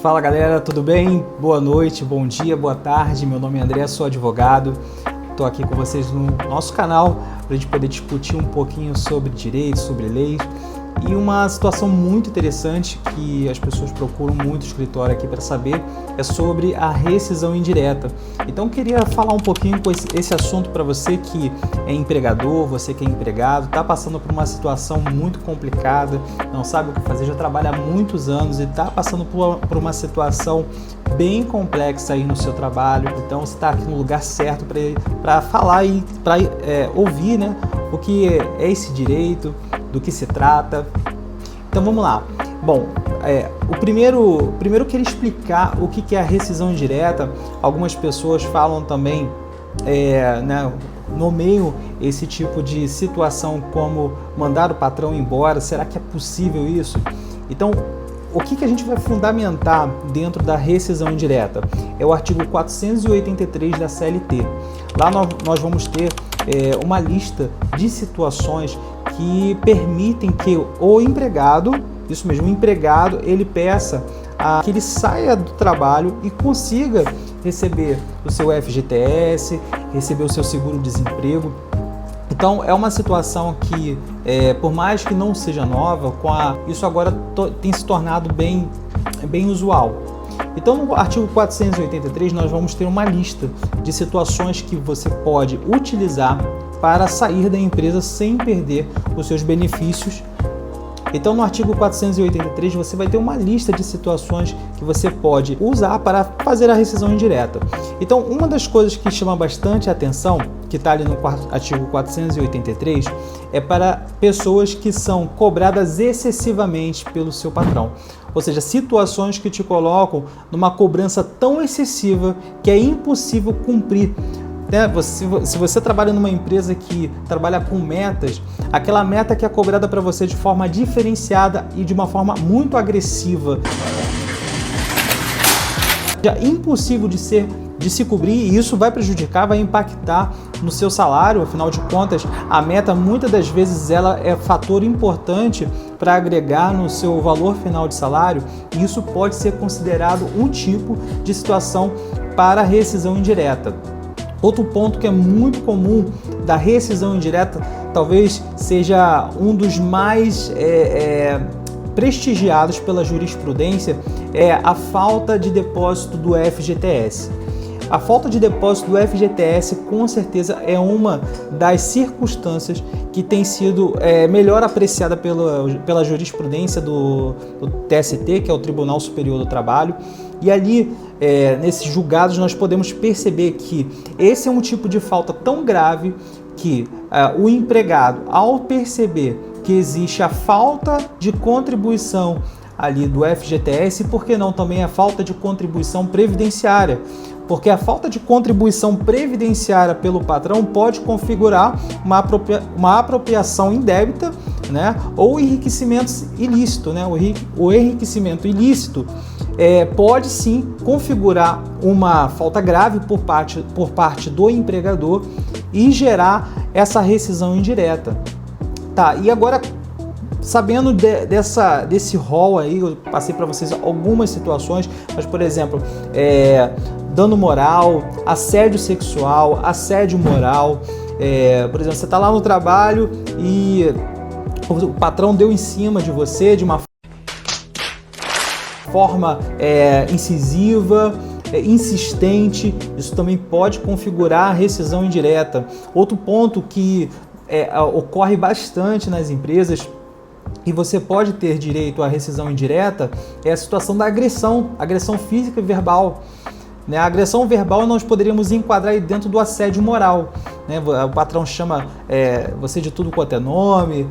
Fala galera, tudo bem? Boa noite, bom dia, boa tarde. Meu nome é André, sou advogado. Estou aqui com vocês no nosso canal para a gente poder discutir um pouquinho sobre direito, sobre leis. E uma situação muito interessante que as pessoas procuram muito o escritório aqui para saber é sobre a rescisão indireta. Então eu queria falar um pouquinho com esse assunto para você que é empregador, você que é empregado, está passando por uma situação muito complicada, não sabe o que fazer, já trabalha há muitos anos e está passando por uma situação bem complexa aí no seu trabalho. Então você está aqui no lugar certo para falar e para ouvir, né, o que é esse direito, do que se trata. Então vamos lá. Bom, primeiro eu queria explicar o que é a rescisão indireta. Algumas pessoas falam também, nomeiam esse tipo de situação como mandar o patrão embora. Será que é possível isso? Então, o que a gente vai fundamentar dentro da rescisão indireta? É o artigo 483 da CLT. Lá nós vamos ter uma lista de situações que permitem que o empregado, isso mesmo, o empregado, ele peça que ele saia do trabalho e consiga receber o seu FGTS, receber o seu seguro-desemprego. Então é uma situação que, por mais que não seja nova, isso agora tem se tornado bem usual. Então no artigo 483 nós vamos ter uma lista de situações que você pode utilizar para sair da empresa sem perder os seus benefícios. Então no artigo 483 você vai ter uma lista de situações que você pode usar para fazer a rescisão indireta. Então uma das coisas que chama bastante a atenção, que está ali no artigo 483, é para pessoas que são cobradas excessivamente pelo seu patrão. Ou seja, situações que te colocam numa cobrança tão excessiva que é impossível cumprir. Se você trabalha numa empresa que trabalha com metas, aquela meta que é cobrada para você de forma diferenciada e de uma forma muito agressiva, é impossível de se cobrir, e isso vai prejudicar, vai impactar no seu salário. Afinal de contas, a meta muitas das vezes ela é fator importante para agregar no seu valor final de salário, e isso pode ser considerado um tipo de situação para rescisão indireta. Outro ponto que é muito comum da rescisão indireta, talvez seja um dos mais prestigiados pela jurisprudência, é a falta de depósito do FGTS. A falta de depósito do FGTS com certeza é uma das circunstâncias que tem sido melhor apreciada pela jurisprudência do TST, que é o Tribunal Superior do Trabalho. E ali, nesses julgados, nós podemos perceber que esse é um tipo de falta tão grave que o empregado, ao perceber que existe a falta de contribuição ali do FGTS, por que não também a falta de contribuição previdenciária? Porque a falta de contribuição previdenciária pelo patrão pode configurar uma apropriação indébita, né, ou enriquecimento ilícito, né? O enriquecimento ilícito pode sim configurar uma falta grave por parte do empregador e gerar essa rescisão indireta. Tá, e agora, sabendo desse rol aí, eu passei para vocês algumas situações, mas por exemplo, dano moral, assédio sexual, assédio moral. Por exemplo, você está lá no trabalho e o patrão deu em cima de você de uma forma incisiva, insistente. Isso também pode configurar a rescisão indireta. Outro ponto que ocorre bastante nas empresas e você pode ter direito à rescisão indireta é a situação da agressão física e verbal. A agressão verbal nós poderíamos enquadrar aí dentro do assédio moral. O patrão chama você de tudo quanto é nome,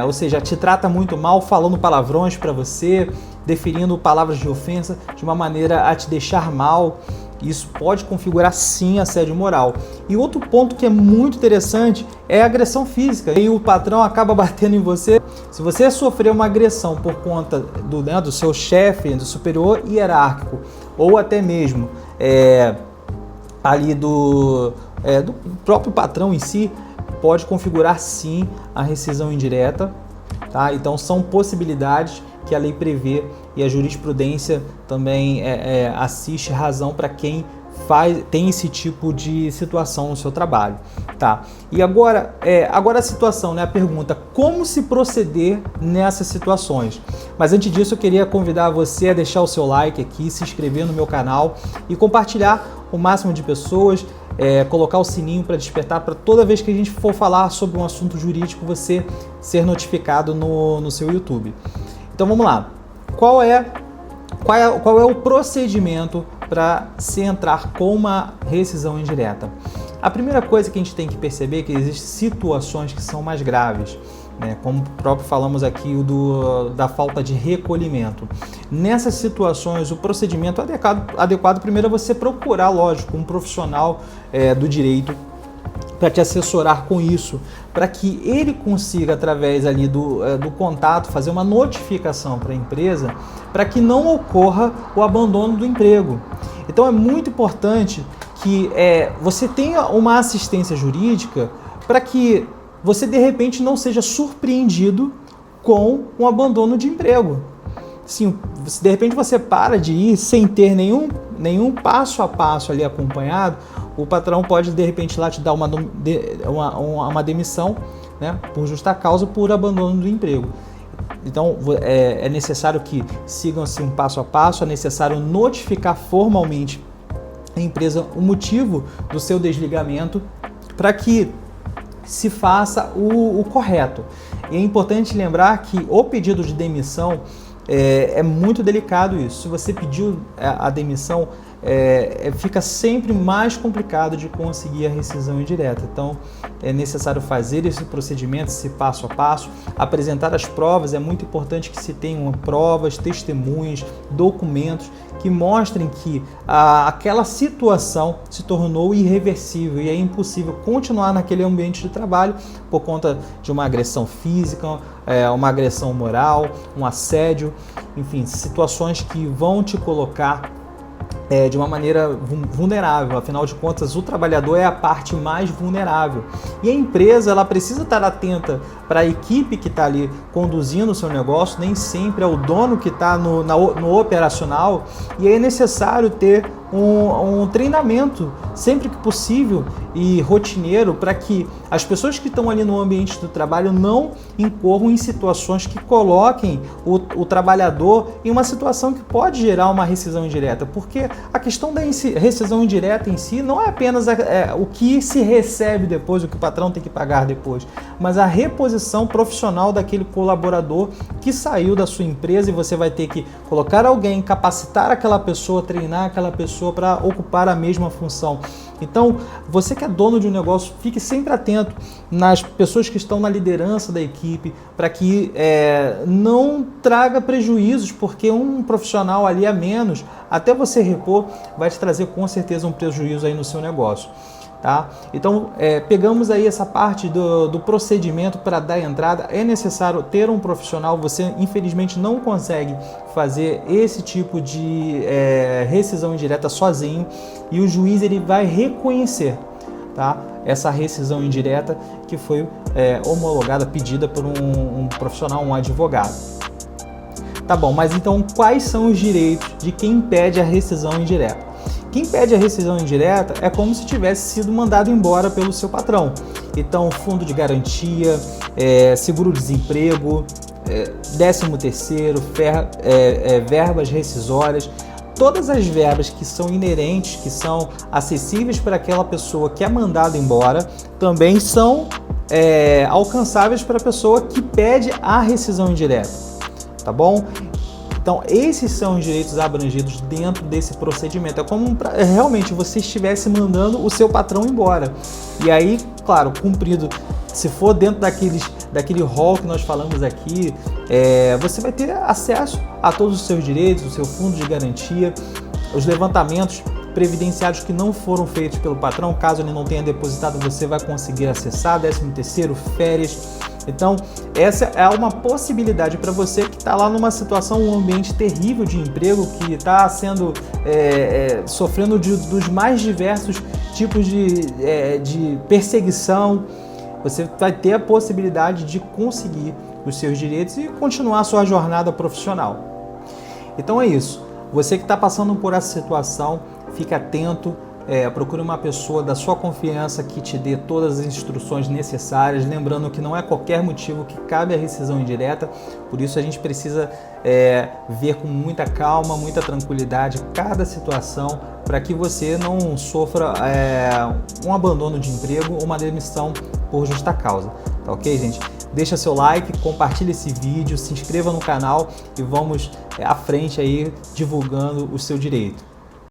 ou seja, te trata muito mal, falando palavrões para você, deferindo palavras de ofensa de uma maneira a te deixar mal. Isso pode configurar sim assédio moral. E outro ponto que é muito interessante é a agressão física. E o patrão acaba batendo em você. Se você sofrer uma agressão por conta do seu chefe, do superior hierárquico, ou até mesmo ali do próprio patrão em si, pode configurar sim a rescisão indireta. Tá? Então são possibilidades que a lei prevê e a jurisprudência também assiste razão para quem tem esse tipo de situação no seu trabalho, tá? E agora a situação, né? A pergunta, como se proceder nessas situações? Mas antes disso, eu queria convidar você a deixar o seu like aqui, se inscrever no meu canal e compartilhar o máximo de pessoas, colocar o sininho para despertar, para toda vez que a gente for falar sobre um assunto jurídico, você ser notificado no seu YouTube. Então vamos lá. Qual é o procedimento para se entrar com uma rescisão indireta? A primeira coisa que a gente tem que perceber é que existem situações que são mais graves, né? Como próprio falamos aqui da falta de recolhimento. Nessas situações, o procedimento adequado primeiro é você procurar, lógico, um profissional do direito para te assessorar com isso, para que ele consiga, através ali do contato, fazer uma notificação para a empresa, para que não ocorra o abandono do emprego. Então é muito importante que você tenha uma assistência jurídica para que você, de repente, não seja surpreendido com um abandono de emprego. Sim, se de repente você para de ir sem ter nenhum passo a passo ali acompanhado, o patrão pode de repente lá te dar uma demissão, né, por justa causa, por abandono do emprego. Então é necessário que sigam-se um passo a passo, é necessário notificar formalmente a empresa o motivo do seu desligamento para que se faça o correto. E é importante lembrar que o pedido de demissão é muito delicado isso. Se você pediu a demissão, fica sempre mais complicado de conseguir a rescisão indireta. Então é necessário fazer esse procedimento, esse passo a passo, apresentar as provas. É muito importante que se tenham provas, testemunhos, documentos que mostrem que aquela situação se tornou irreversível e é impossível continuar naquele ambiente de trabalho por conta de uma agressão física, uma agressão moral, um assédio, enfim, situações que vão te colocar de uma maneira vulnerável. Afinal de contas, o trabalhador é a parte mais vulnerável. E a empresa, ela precisa estar atenta para a equipe que está ali conduzindo o seu negócio, nem sempre é o dono que está no operacional, e é necessário ter um treinamento sempre que possível e rotineiro para que as pessoas que estão ali no ambiente do trabalho não incorram em situações que coloquem o trabalhador em uma situação que pode gerar uma rescisão indireta, porque a questão da rescisão indireta em si não é apenas o que se recebe depois, o que o patrão tem que pagar depois, mas a reposição profissional daquele colaborador que saiu da sua empresa, e você vai ter que colocar alguém, capacitar aquela pessoa, treinar aquela pessoa para ocupar a mesma função. Então, você que é dono de um negócio, fique sempre atento nas pessoas que estão na liderança da equipe, para que não traga prejuízos, porque um profissional ali a menos, até você repor, vai te trazer com certeza um prejuízo aí no seu negócio. Tá? Então, pegamos aí essa parte do procedimento para dar entrada. É necessário ter um profissional. Você infelizmente não consegue fazer esse tipo de rescisão indireta sozinho, e o juiz ele vai reconhecer, tá, essa rescisão indireta que foi homologada, pedida por um profissional, um advogado. Tá bom, mas então quais são os direitos de quem pede a rescisão indireta? Quem pede a rescisão indireta é como se tivesse sido mandado embora pelo seu patrão. Então, fundo de garantia, seguro-desemprego, 13º, verbas rescisórias, todas as verbas que são inerentes, que são acessíveis para aquela pessoa que é mandada embora, também são alcançáveis para a pessoa que pede a rescisão indireta, tá bom? Então, esses são os direitos abrangidos dentro desse procedimento. É como realmente você estivesse mandando o seu patrão embora. E aí, claro, cumprido, se for dentro daquele rol que nós falamos aqui, você vai ter acesso a todos os seus direitos, o seu fundo de garantia, os levantamentos previdenciários que não foram feitos pelo patrão, caso ele não tenha depositado, você vai conseguir acessar, 13º, férias. Então, essa é uma possibilidade para você que está lá numa situação, um ambiente terrível de emprego, que está sendo sofrendo dos mais diversos tipos de perseguição. Você vai ter a possibilidade de conseguir os seus direitos e continuar a sua jornada profissional. Então é isso. Você que está passando por essa situação, fique atento. Procure uma pessoa da sua confiança que te dê todas as instruções necessárias, lembrando que não é qualquer motivo que cabe a rescisão indireta, por isso a gente precisa ver com muita calma, muita tranquilidade cada situação, para que você não sofra um abandono de emprego ou uma demissão por justa causa, tá ok, gente? Deixa seu like, compartilhe esse vídeo, se inscreva no canal e vamos à frente aí divulgando o seu direito.